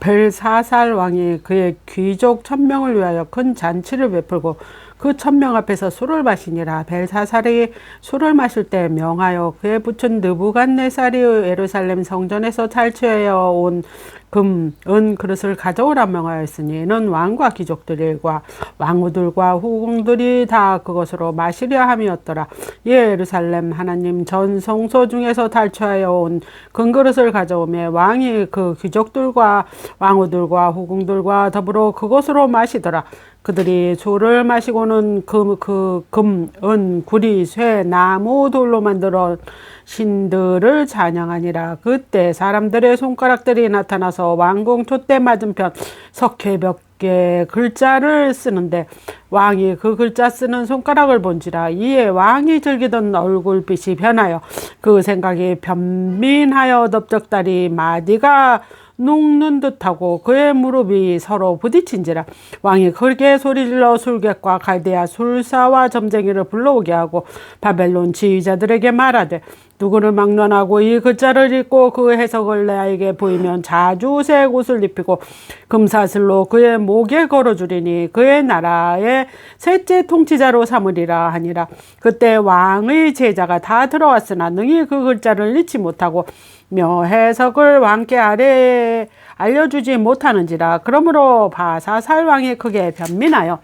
벨사살 왕이 그의 귀족 1000명을 위하여 큰 잔치를 베풀고 그 1000명 앞에서 술을 마시니라. 벨사살이 술을 마실 때 명하여 그의 부친 느부갓네살이 예루살렘 성전에서 탈취하여 온 금, 은 그릇을 가져오라 명하였으니 이는 왕과 귀족들과 왕후들과 후궁들이 다 그것으로 마시려 함이었더라. 예, 예루살렘 하나님 전 성소 중에서 탈취하여 온 금그릇을 가져오매 왕이 그 귀족들과 왕후들과 후궁들과 더불어 그것으로 마시더라. 그들이 술을 마시고는 금, 은, 구리, 쇠, 나무, 돌로 만들어 신들을 찬양하니라. 그때 사람들의 손가락들이 나타나서 왕궁 촛대 맞은편 석회벽에 글자를 쓰는데 왕이 그 글자 쓰는 손가락을 본지라. 이에 왕이 즐기던 얼굴빛이 변하여 그 생각이 변민하여 넓적다리 마디가 녹는 듯하고 그의 무릎이 서로 부딪힌지라. 왕이 크게 소리질러 술객과 갈대아 술사와 점쟁이를 불러오게 하고 바벨론 지휘자들에게 말하되 누구를 막론하고 이 글자를 읽고 그 해석을 내게 보이면 자주색 옷을 입히고 금사슬로 그의 목에 걸어주리니 그의 나라의 셋째 통치자로 삼으리라 하니라. 그때 왕의 제자가 다 들어왔으나 능히 그 글자를 읽지 못하고 해석을 왕께 알려주지 못하는지라. 그러므로 바사살 왕이 크게 변민하여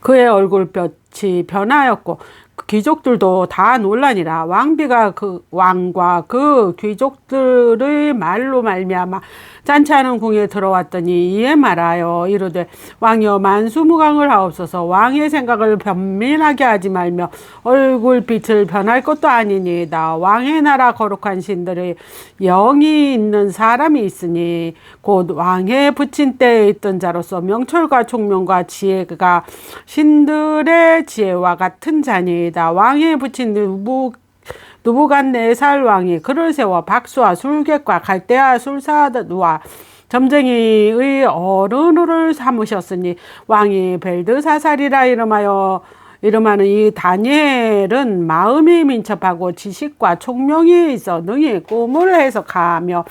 그의 얼굴볕이 변하였고 귀족들도 다 놀라니라. 왕비가 그 왕과 그 귀족들의 말로 말미암아 잔치하는 궁에 들어왔더니 이에 말하여 이르되 왕이여 만수무강을 하옵소서. 왕의 생각을 변민하게 하지 말며 얼굴빛을 변할 것도 아니니이다. 왕의 나라 거룩한 신들의 영이 있는 사람이 있으니 곧 왕의 부친 때에 있던 자로서 명철과 총명과 지혜가 신들의 지혜와 같은 자니이다. 왕의 부친 느부갓네살 왕이 그를 세워 박수와 술객과 갈대아 술사와 점쟁이의 어른을 삼으셨으니 왕이 벨드사살이라 이름하는 이 다니엘은 마음이 민첩하고 지식과 총명이 있어 능히 꿈을 해석하며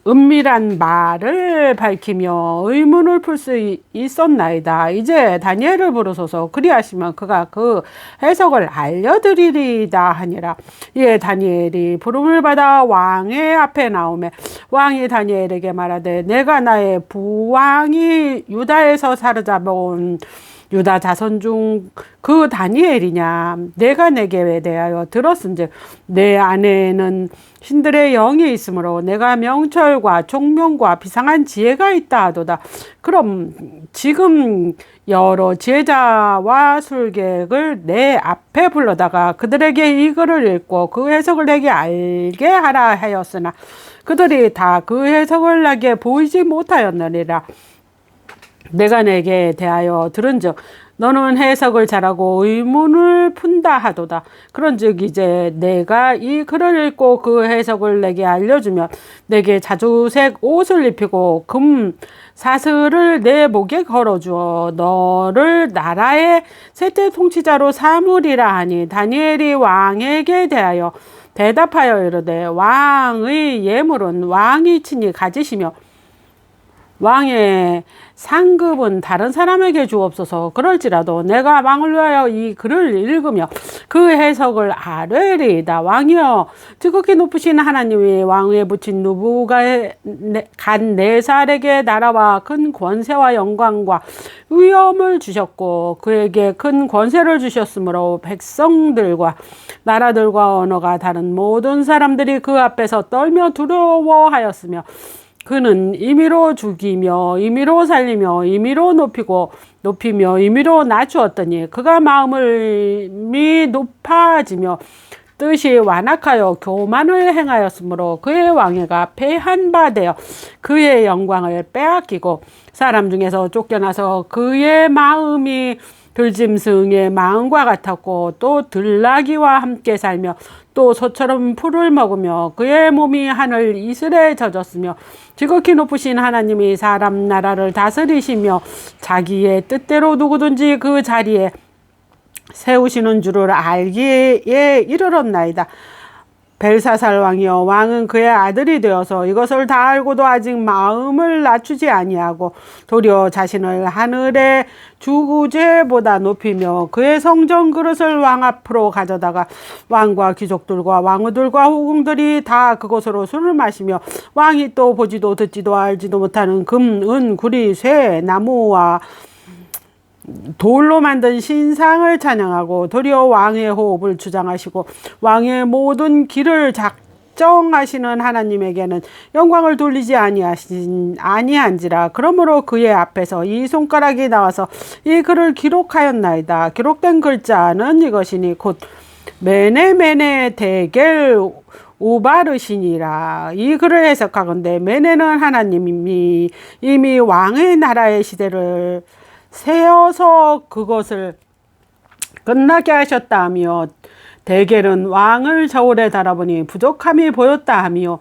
은밀한 말을 밝히며 의문을 풀 수 있었나이다. 이제 다니엘을 부르소서. 그리하시면 그가 그 해석을 알려드리리다 하니라. 이에 다니엘이 부름을 받아 왕의 앞에 나오매 왕이 다니엘에게 말하되 내가 나의 부왕이 유다에서 사로잡아온 유다 자손 중 그 다니엘이냐. 내가 내게 대하여 들었은즉 내 안에는 신들의 영이 있으므로 내가 명철과 총명과 비상한 지혜가 있다 하도다. 그럼 지금 여러 지혜자와 술객을 내 앞에 불러다가 그들에게 이 글을 읽고 그 해석을 내게 알게 하라 하였으나 그들이 다 그 해석을 내게 보이지 못하였느니라. 내가 내게 대하여 들은즉 너는 해석을 잘하고 의문을 푼다 하도다. 그런즉 이제 내가 이 글을 읽고 그 해석을 내게 알려주면 내게 자주색 옷을 입히고 금 사슬을 내 목에 걸어주어 너를 나라의 셋째 통치자로 삼으리라 하니 다니엘이 왕에게 대하여 대답하여 이르되 왕의 예물은 왕이 친히 가지시며 왕의 상급은 다른 사람에게 주옵소서. 그럴지라도 내가 왕을 위하여 이 글을 읽으며 그 해석을 아뢰리이다. 왕이여 지극히 높으신 하나님이 왕위에 붙인 느부갓네살에게 나라와 큰 권세와 영광과 위엄을 주셨고 그에게 큰 권세를 주셨으므로 백성들과 나라들과 언어가 다른 모든 사람들이 그 앞에서 떨며 두려워하였으며 그는 임의로 죽이며 임의로 살리며 임의로 높이며 임의로 낮추었더니 그가 마음이 높아지며 뜻이 완악하여 교만을 행하였으므로 그의 왕위가 패한 바 되어 그의 영광을 빼앗기고 사람 중에서 쫓겨나서 그의 마음이 들짐승의 마음과 같았고 또 들나귀와 함께 살며 또 소처럼 풀을 먹으며 그의 몸이 하늘 이슬에 젖었으며 지극히 높으신 하나님이 사람 나라를 다스리시며 자기의 뜻대로 누구든지 그 자리에 세우시는 줄을 알기에 이르렀나이다. 벨사살 왕이여, 왕은 그의 아들이 되어서 이것을 다 알고도 아직 마음을 낮추지 아니하고 도리어 자신을 하늘의 주구제보다 높이며 그의 성전 그릇을 왕 앞으로 가져다가 왕과 귀족들과 왕후들과 후궁들이 다 그곳으로 술을 마시며 왕이 또 보지도 듣지도 알지도 못하는 금, 은, 구리, 쇠, 나무와 돌로 만든 신상을 찬양하고 도리어 왕의 호흡을 주장하시고 왕의 모든 길을 작정하시는 하나님에게는 영광을 돌리지 아니한지라. 그러므로 그의 앞에서 이 손가락이 나와서 이 글을 기록하였나이다. 기록된 글자는 이것이니 곧 메네 데겔 우바르시니라. 이 글을 해석하건대 메네는 하나님이 이미 왕의 나라의 시대를 세어서 그것을 끝나게 하셨다 하며, 데겔은 왕을 저울에 달아보니 부족함이 보였다 하며,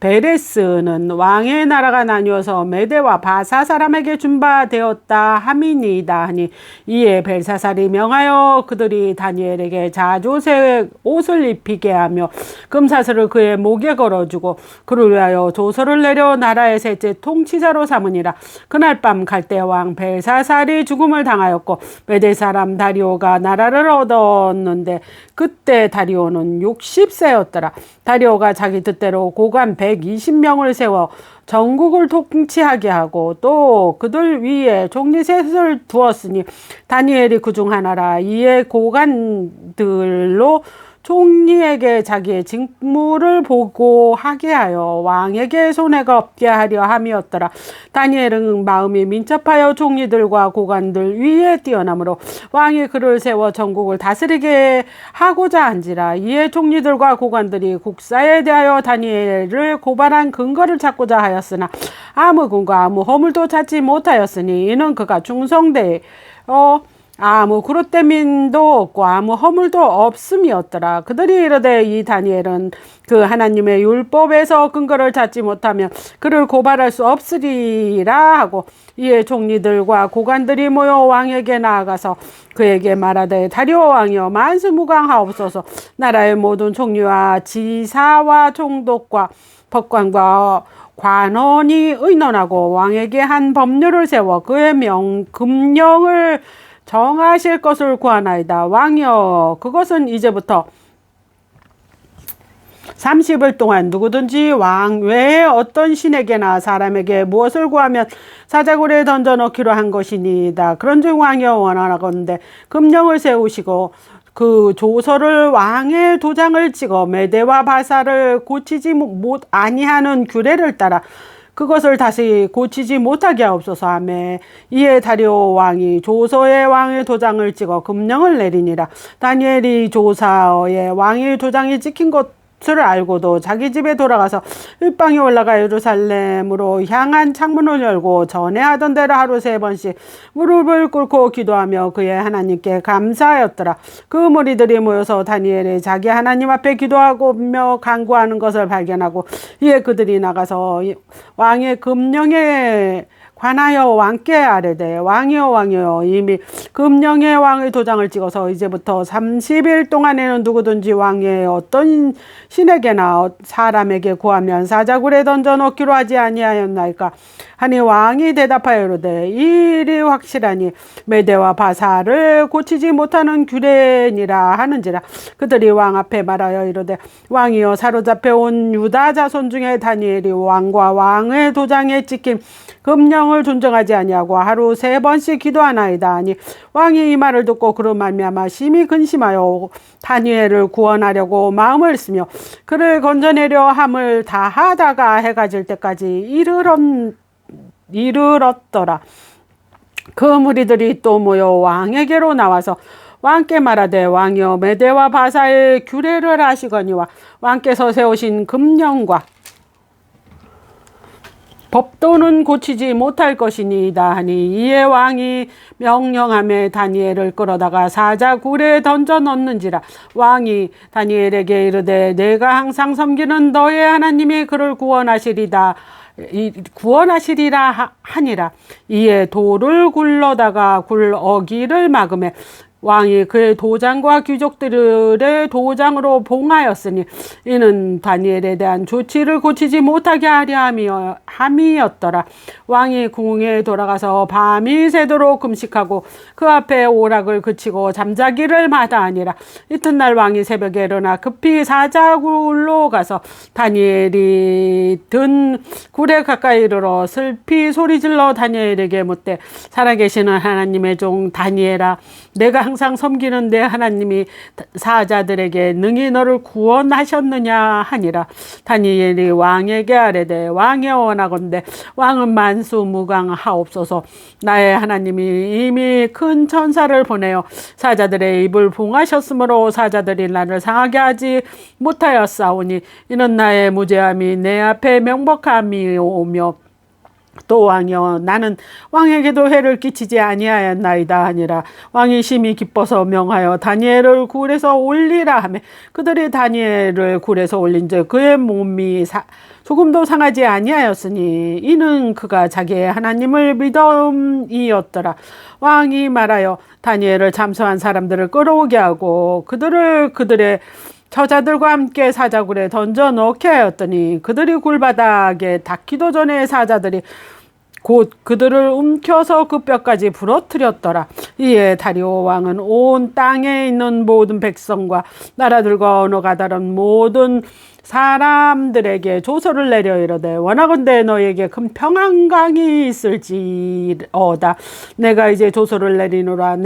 베레스는 왕의 나라가 나뉘어서 메대와 바사 사람에게 준바되었다 함이니이다 하니, 이에 벨사살이 명하여 그들이 다니엘에게 자조새 옷을 입히게 하며 금사슬을 그의 목에 걸어주고 그를 위하여 조서를 내려 나라의 셋째 통치자로 삼으니라. 그날 밤 갈대 왕 벨사살이 죽음을 당하였고 메대 사람 다리오가 나라를 얻었는데 그때 다리오는 60세였더라. 다리오가 자기 뜻대로 고관 120명을 세워 전국을 통치하게 하고 또 그들 위에 총리 셋을 두었으니 다니엘이 그중 하나라. 이에 고관들로 총리에게 자기의 직무를 보고하게 하여 왕에게 손해가 없게 하려 함이었더라. 다니엘은 마음이 민첩하여 총리들과 고관들 위에 뛰어나므로 왕이 그를 세워 전국을 다스리게 하고자 한지라. 이에 총리들과 고관들이 국사에 대하여 다니엘을 고발한 근거를 찾고자 하였으나 아무 근거 아무 허물도 찾지 못하였으니 이는 그가 충성되어 아무 그릇됨도 없고 아무 허물도 없음이었더라. 그들이 이르되 이 다니엘은 그 하나님의 율법에서 근거를 찾지 못하면 그를 고발할 수 없으리라 하고, 이에 총리들과 고관들이 모여 왕에게 나아가서 그에게 말하되 다리오 왕이여 만수무강하옵소서. 나라의 모든 총리와 지사와 총독과 법관과 관원이 의논하고 왕에게 한 법률을 세워 그의 금령을 정하실 것을 구하나이다. 왕이여, 그것은 이제부터 30일 동안 누구든지 왕 외에 어떤 신에게나 사람에게 무엇을 구하면 사자굴에 던져넣기로 한 것이니이다. 그런즉 왕이여 원하건대 금령을 세우시고 그 조서를 왕의 도장을 찍어 메대와 바사를 고치지 아니하는 규례를 따라 그것을 다시 고치지 못하게 하옵소서 하매, 이에 다리오 왕이 조서에 왕의 도장을 찍어 금령을 내리니라. 다니엘이 조서에 왕의 도장이 찍힌 것을 알고도 자기 집에 돌아가서 윗방에 올라가 예루살렘으로 향한 창문을 열고 전에 하던 대로 하루 3번씩 무릎을 꿇고 기도하며 그의 하나님께 감사하였더라. 그 무리들이 모여서 다니엘이 자기 하나님 앞에 기도하며 간구하는 것을 발견하고, 이에 그들이 나가서 왕의 금령에 관하여 왕께 아뢰되 왕이여 이미 금령에 왕의 도장을 찍어서 이제부터 30일 동안에는 누구든지 왕의 어떤 신에게나 사람에게 구하면 사자굴에 던져 넣기로 하지 아니하였나이까 하니, 왕이 대답하여 이르되 이 일이 확실하니 메대와 바사를 고치지 못하는 규례니라 하는지라. 그들이 왕 앞에 말하여 이르되 왕이여 사로잡혀 온 유다 자손 중에 다니엘이 왕과 왕의 도장에 찍힌 금령을 존중하지 아니하고 하루 3번씩 기도하나이다 하니, 왕이 이 말을 듣고 그로 말미암아 심히 근심하여 다니엘을 구원하려고 마음을 쓰며 그를 건져내려 함을 다하다가 해가 질 때까지 이르렀더라. 그 무리들이 또 모여 왕에게로 나와서 왕께 말하되 왕이여 메대와 바사의 규례를 하시거니와 왕께서 세우신 금령과 법도는 고치지 못할 것이니이다 하니, 이에 왕이 명령하며 다니엘을 끌어다가 사자굴에 던져 넣는지라. 왕이 다니엘에게 이르되 내가 항상 섬기는 너의 하나님이 그를 구원하시리라 하니라. 이에 돌을 굴러다가 굴 어기를 막으며 왕이 그의 도장과 귀족들의 도장으로 봉하였으니 이는 다니엘에 대한 조치를 고치지 못하게 하려 함이었더라. 왕이 궁에 돌아가서 밤이 새도록 금식하고 그 앞에 오락을 그치고 잠자기를 마다하니라. 이튿날 왕이 새벽에 일어나 급히 사자굴로 가서 다니엘이 든 굴에 가까이 이르러 슬피 소리질러 다니엘에게 묻되 살아계시는 하나님의 종 다니엘아, 내가 항상 섬기는 내 하나님이 사자들에게 능히 너를 구원하셨느냐 하니라. 다니엘이 왕에게 아뢰되 왕의 원하건대 왕은 만수무강하옵소서. 나의 하나님이 이미 큰 천사를 보내어 사자들의 입을 봉하셨으므로 사자들이 나를 상하게 하지 못하였사오니 이는 나의 무죄함이 내 앞에 명백함이오며 또 왕이여, 나는 왕에게도 해를 끼치지 아니하였나이다 하니라. 왕이 심히 기뻐서 명하여 다니엘을 굴에서 올리라 하며 그들이 다니엘을 굴에서 올린즉 그의 몸이 조금도 상하지 아니하였으니 이는 그가 자기의 하나님을 믿음이었더라. 왕이 말하여 다니엘을 잠수한 사람들을 끌어오게 하고 그들을 그들의 저자들과 함께 사자굴에 던져 넣게 하였더니 그들이 굴바닥에 닿기도 전에 사자들이 곧 그들을 움켜서 그 뼈까지 부러뜨렸더라. 이에 다리오 왕은 온 땅에 있는 모든 백성과 나라들과 언어가 다른 모든 사람들에게 조서를 내려 이르되 원하건대 너에게 큰 평안강이 있을지어다. 내가 이제 조서를 내리노라.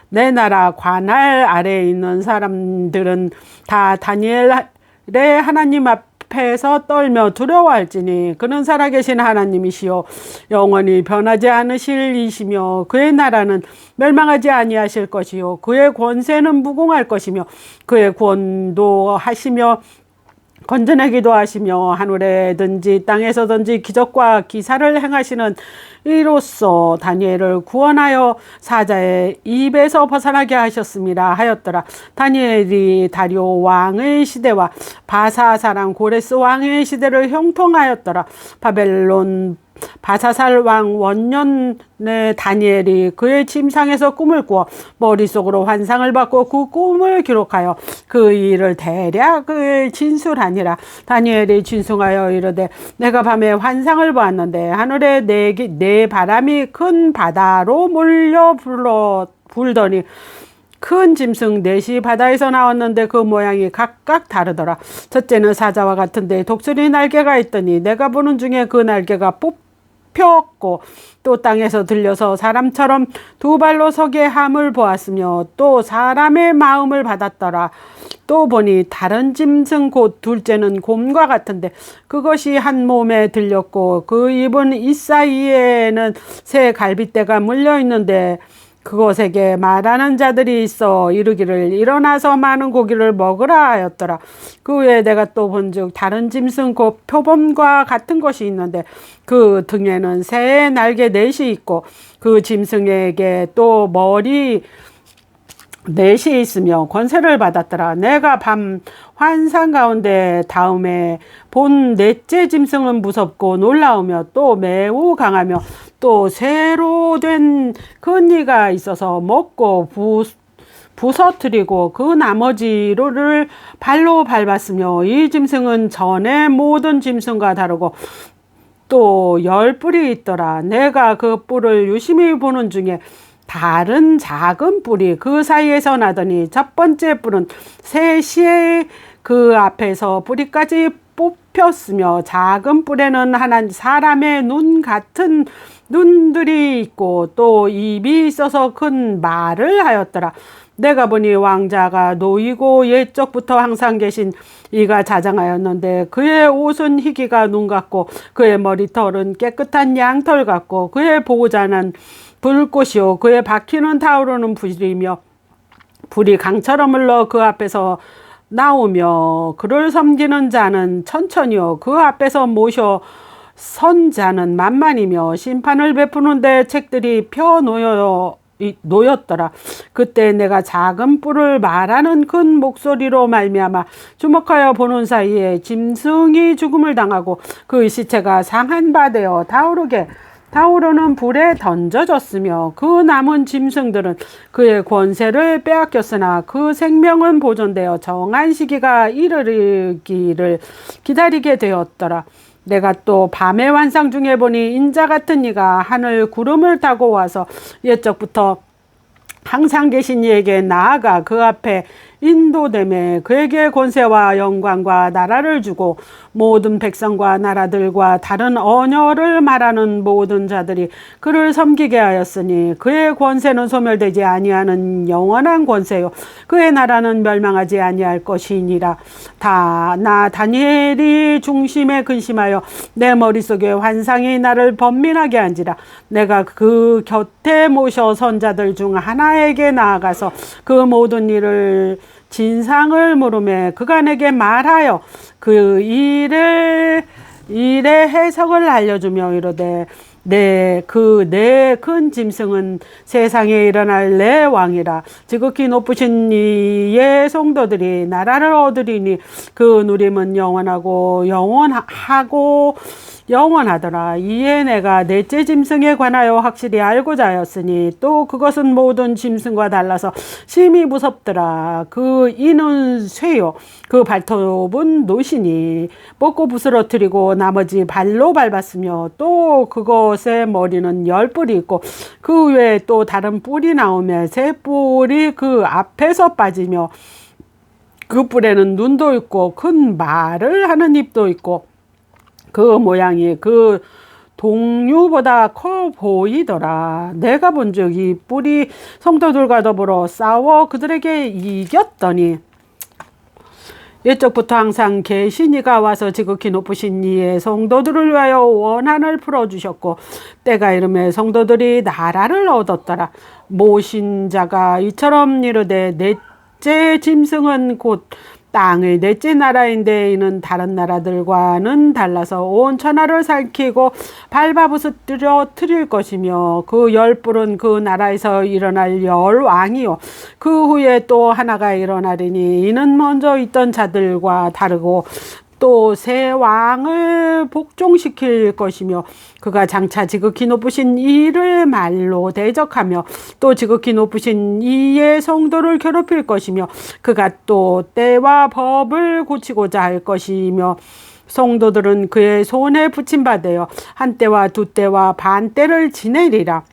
내 나라 관할 아래에 있는 사람들은 다 다니엘의 하나님 앞에서 떨며 두려워할지니 그는 살아계신 하나님이시요 영원히 변하지 않으실 이시며 그의 나라는 멸망하지 아니하실 것이요 그의 권세는 무궁할 것이며 그의 구원도 하시며 건전하기도 하시며 하늘에든지 땅에서든지 기적과 기사를 행하시는 이로써 다니엘을 구원하여 사자의 입에서 벗어나게 하셨습니다 하였더라. 다니엘이 다리오 왕의 시대와 바사 사람 고레스 왕의 시대를 형통하였더라. 바벨론 바사살 왕 원년에 다니엘이 그의 침상에서 꿈을 꾸어 머릿속으로 환상을 받고 그 꿈을 기록하여 그 일을 대략을 진술하니라. 다니엘이 진술하여 이르되 내가 밤에 환상을 보았는데 하늘에 네 바람이 큰 바다로 몰려 불더니 큰 짐승 넷이 바다에서 나왔는데 그 모양이 각각 다르더라. 첫째는 사자와 같은데 독수리 날개가 있더니 내가 보는 중에 그 날개가 뽑혔고 또 땅에서 들려서 사람처럼 두 발로 서게 함을 보았으며 또 사람의 마음을 받았더라. 또 보니 다른 짐승 곧 둘째는 곰과 같은데 그것이 한 몸에 들렸고 그 입은 이 사이에는 새 갈빗대가 물려 있는데 그것에게 말하는 자들이 있어 이르기를 일어나서 많은 고기를 먹으라 하였더라. 그 후에 내가 또 본즉 다른 짐승 곧 표범과 같은 것이 있는데 그 등에는 새의 날개 넷이 있고 그 짐승에게 또 머리 넷이 있으며 권세를 받았더라. 내가 밤 환상 가운데 다음에 본 넷째 짐승은 무섭고 놀라우며 또 매우 강하며 또 새로 된 큰 이가 있어서 먹고 부서뜨리고 그 나머지를 발로 밟았으며 이 짐승은 전에 모든 짐승과 다르고 또 10뿔이 있더라. 내가 그 뿔을 유심히 보는 중에 다른 작은 뿔이 그 사이에서 나더니 첫 번째 뿔은 셋이 그 앞에서 뿌리까지 뽑혔으며 작은 뿔에는 하나 사람의 눈 같은 눈들이 있고 또 입이 있어서 큰 말을 하였더라. 내가 보니 왕자가 놓이고 옛적부터 항상 계신 이가 자장하였는데 그의 옷은 희기가 눈 같고 그의 머리털은 깨끗한 양털 같고 그의 보호자는 불꽃이요 그의 바퀴는 타오르는 불이며 불이 강처럼 흘러 그 앞에서 나오며 그를 섬기는 자는 천천히요 그 앞에서 모셔 선 자는 만만이며 심판을 베푸는데 책들이 펴 놓였더라. 그때 내가 작은 뿔을 말하는 큰 목소리로 말미암아 주목하여 보는 사이에 짐승이 죽음을 당하고 그 시체가 상한 바 되어 타오르는 불에 던져졌으며 그 남은 짐승들은 그의 권세를 빼앗겼으나 그 생명은 보존되어 정한 시기가 이르기를 기다리게 되었더라. 내가 또 밤의 환상 중에 보니 인자 같은 이가 하늘 구름을 타고 와서 옛적부터 항상 계신 이에게 나아가 그 앞에 인도되매 그에게 권세와 영광과 나라를 주고 모든 백성과 나라들과 다른 언어를 말하는 모든 자들이 그를 섬기게 하였으니 그의 권세는 소멸되지 아니하는 영원한 권세요 그의 나라는 멸망하지 아니할 것이니라. 나 다니엘이 중심에 근심하여 내 머릿속에 환상이 나를 번민하게 한지라. 내가 그 곁에 모셔 선자들 중 하나에게 나아가서 그 모든 일을 진상을 물으매 그가 내게 말하여 그 일의 해석을 알려주며 이르되 내 큰 짐승은 세상에 일어날 내 왕이라. 지극히 높으신 이의 성도들이 나라를 얻으리니 그 누림은 영원하고 영원하더라. 이에 내가 넷째 짐승에 관하여 확실히 알고자 하였으니 또 그것은 모든 짐승과 달라서 심히 무섭더라. 그 이는 쇠요 그 발톱은 노시니 뽑고 부스러뜨리고 나머지 발로 밟았으며 또 그것의 머리는 10뿔이 있고 그 외에 또 다른 뿔이 나오며 3뿔이 그 앞에서 빠지며 그 뿔에는 눈도 있고 큰 말을 하는 입도 있고 그 모양이 그 동류보다 커 보이더라. 내가 본즉 이 뿔이 성도들과 더불어 싸워 그들에게 이겼더니 옛적부터 항상 계신 이가 와서 지극히 높으신 이의 성도들을 위하여 원한을 풀어주셨고 때가 이르매 성도들이 나라를 얻었더라. 모신 자가 이처럼 이르되 넷째 짐승은 곧 땅의 넷째 나라인데 이는 다른 나라들과는 달라서 온 천하를 살키고 밟아부스뜨려 트릴 것이며 그 10뿔은 그 나라에서 일어날 10왕이요 그 후에 또 하나가 일어나리니 이는 먼저 있던 자들과 다르고 또 새 왕을 복종시킬 것이며 그가 장차 지극히 높으신 이를 말로 대적하며 또 지극히 높으신 이의 성도를 괴롭힐 것이며 그가 또 때와 법을 고치고자 할 것이며 성도들은 그의 손에 붙임받아요 한 때와 두 때와 반 때를 지내리라.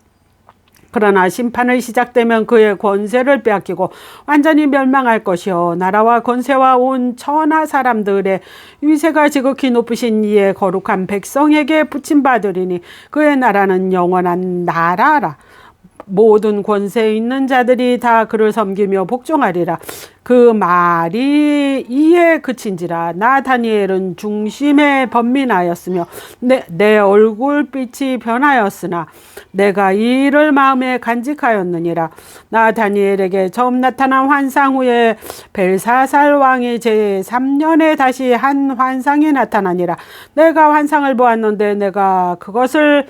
그러나 심판을 시작되면 그의 권세를 빼앗기고 완전히 멸망할 것이요 나라와 권세와 온 천하 사람들의 위세가 지극히 높으신 이의 거룩한 백성에게 붙임받으리니 그의 나라는 영원한 나라라. 모든 권세 있는 자들이 다 그를 섬기며 복종하리라. 그 말이 이에 그친지라. 나 다니엘은 중심에 번민하였으며 내 얼굴빛이 변하였으나 내가 이를 마음에 간직하였느니라. 나 다니엘에게 처음 나타난 환상 후에 벨사살 왕이 제3년에 다시 한 환상이 나타나니라. 내가 환상을 보았는데 내가 그것을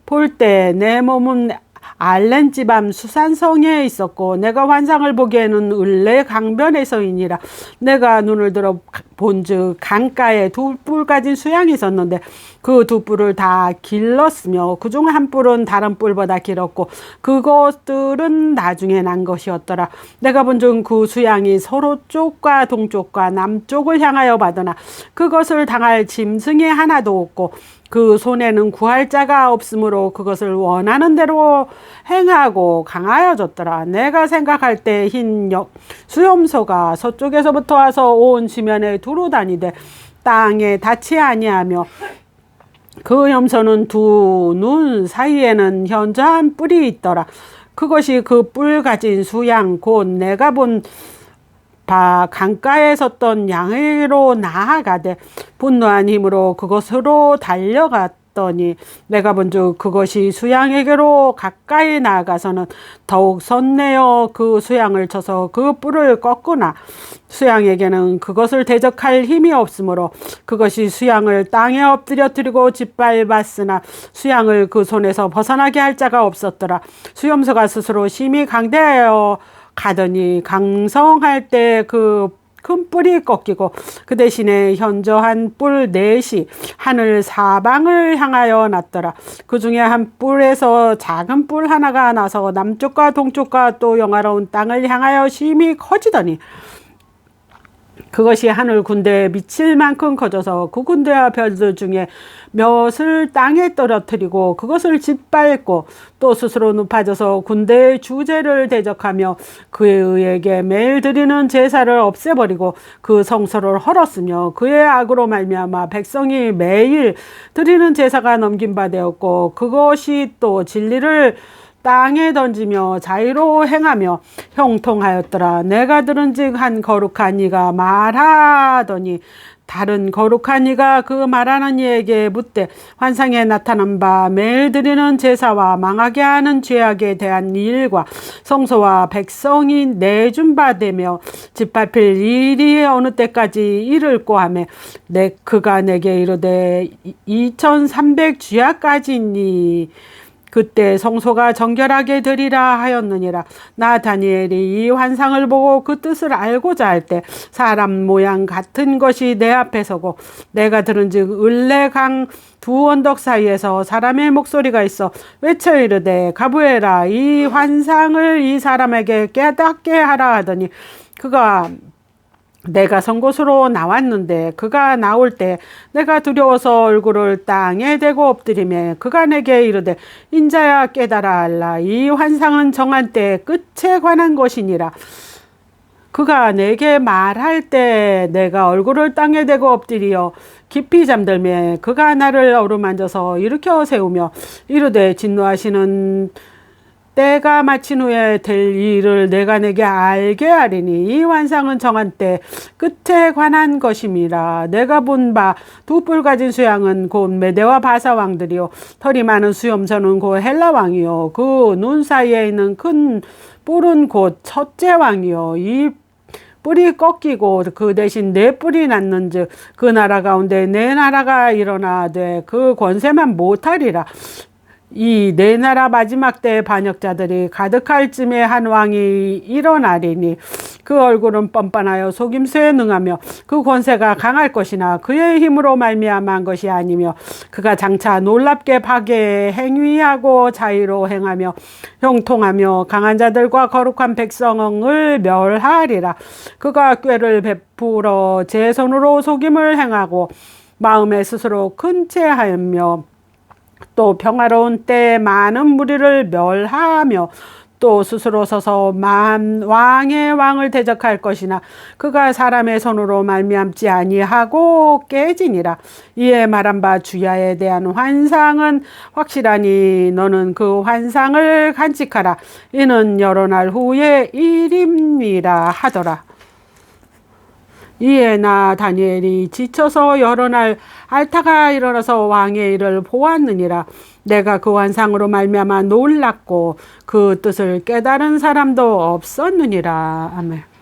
볼 때 내 몸은 알렌지밤 수산성에 있었고 내가 환상을 보기에는 을레 강변에서이니라. 내가 눈을 들어 본즉 강가에 2뿔 가진 수양이 있었는데 그 2뿔을 다 길렀으며 그중 한 뿔은 다른 뿔보다 길었고 그것들은 나중에 난 것이었더라. 내가 본즉 그 수양이 서로 쪽과 동쪽과 남쪽을 향하여 받으나 그것을 당할 짐승이 하나도 없고 그 손에는 구할 자가 없으므로 그것을 원하는 대로 행하고 강하여졌더라. 내가 생각할 때 흰 수염소가 서쪽에서부터 와서 온 지면에 두루 다니되 땅에 닿지 아니하며 그 염소는 두 눈 사이에는 현저한 뿔이 있더라. 그것이 그 뿔 가진 수양 곧 내가 본 강가에 섰던 양으로 나아가되 분노한 힘으로 그것으로 달려갔더니 내가 본즉 그것이 수양에게로 가까이 나아가서는 더욱 선내어 그 수양을 쳐서 그 뿔을 꺾으나 수양에게는 그것을 대적할 힘이 없으므로 그것이 수양을 땅에 엎드려뜨리고 짓밟았으나 수양을 그 손에서 벗어나게 할 자가 없었더라. 수염소가 스스로 심히 강대하여 가더니 강성할 때 큰 뿔이 꺾이고 그 대신에 현저한 뿔 넷이 하늘 사방을 향하여 났더라. 그 중에 한 뿔에서 작은 뿔 하나가 나서 남쪽과 동쪽과 또 영화로운 땅을 향하여 심히 커지더니 그것이 하늘 군대에 미칠 만큼 커져서 그 군대와 별들 중에 몇을 땅에 떨어뜨리고 그것을 짓밟고 또 스스로 높아져서 군대의 주제를 대적하며 그에게 매일 드리는 제사를 없애버리고 그 성소를 헐었으며 그의 악으로 말미암아 백성이 매일 드리는 제사가 넘긴 바 되었고 그것이 또 진리를 땅에 던지며 자의로 행하며 형통하였더라. 내가 들은즉 한 거룩한 이가 말하더니 다른 거룩한 이가 그 말하는 이에게 묻되 환상에 나타난 바 매일 드리는 제사와 망하게 하는 죄악에 대한 일과 성소와 백성이 내준 바 되며 짓밟힐 일이 어느 때까지 이를꼬 하며 그가 내게 이르되 2300 주야까지니 그때 성소가 정결하게 되리라 하였느니라. 나 다니엘이 이 환상을 보고 그 뜻을 알고자 할 때 사람 모양 같은 것이 내 앞에 서고 내가 들은즉 을레강 두 언덕 사이에서 사람의 목소리가 있어 외쳐 이르되 가부에라 이 환상을 이 사람에게 깨닫게 하라 하더니 그가 내가 선 곳으로 나왔는데 그가 나올 때 내가 두려워서 얼굴을 땅에 대고 엎드리며 그가 내게 이르되 인자야 깨달아 알라 이 환상은 정한 때의 끝에 관한 것이니라. 그가 내게 말할 때 내가 얼굴을 땅에 대고 엎드리어 깊이 잠들매 그가 나를 어루만져서 일으켜 세우며 이르되 진노하시는 때가 마친 후에 될 일을 내가 내게 알게 하리니 이 환상은 정한 때 끝에 관한 것임이라. 내가 본 바 두 뿔 가진 수양은 곧 메대와 바사 왕들이요 털이 많은 수염선은 곧 헬라 왕이요 그 눈 사이에 있는 큰 뿔은 곧 첫째 왕이요 이 뿔이 꺾이고 그 대신 네 뿔이 났는즉 그 나라 가운데 네 나라가 일어나되 그 권세만 못하리라. 이 네 나라 마지막 때의 반역자들이 가득할 쯤에 한 왕이 일어나리니 그 얼굴은 뻔뻔하여 속임수에 능하며 그 권세가 강할 것이나 그의 힘으로 말미암은 것이 아니며 그가 장차 놀랍게 박해 행위하고 자의로 행하며 형통하며 강한 자들과 거룩한 백성을 멸하리라. 그가 꾀를 베풀어 제 손으로 속임을 행하고 마음에 스스로 큰 채하였며 또 평화로운 때에 많은 무리를 멸하며 또 스스로 서서 왕의 왕을 대적할 것이나 그가 사람의 손으로 말미암지 아니하고 깨지니라. 이에 말한 바 주야에 대한 환상은 확실하니 너는 그 환상을 간직하라. 이는 여러 날 후의 일임이라 하더라. 이에 나 다니엘이 지쳐서 여러 날 앓다가 일어나서 왕의 일을 보았느니라. 내가 그 환상으로 말미암아 놀랐고 그 뜻을 깨달은 사람도 없었느니라. 아멘.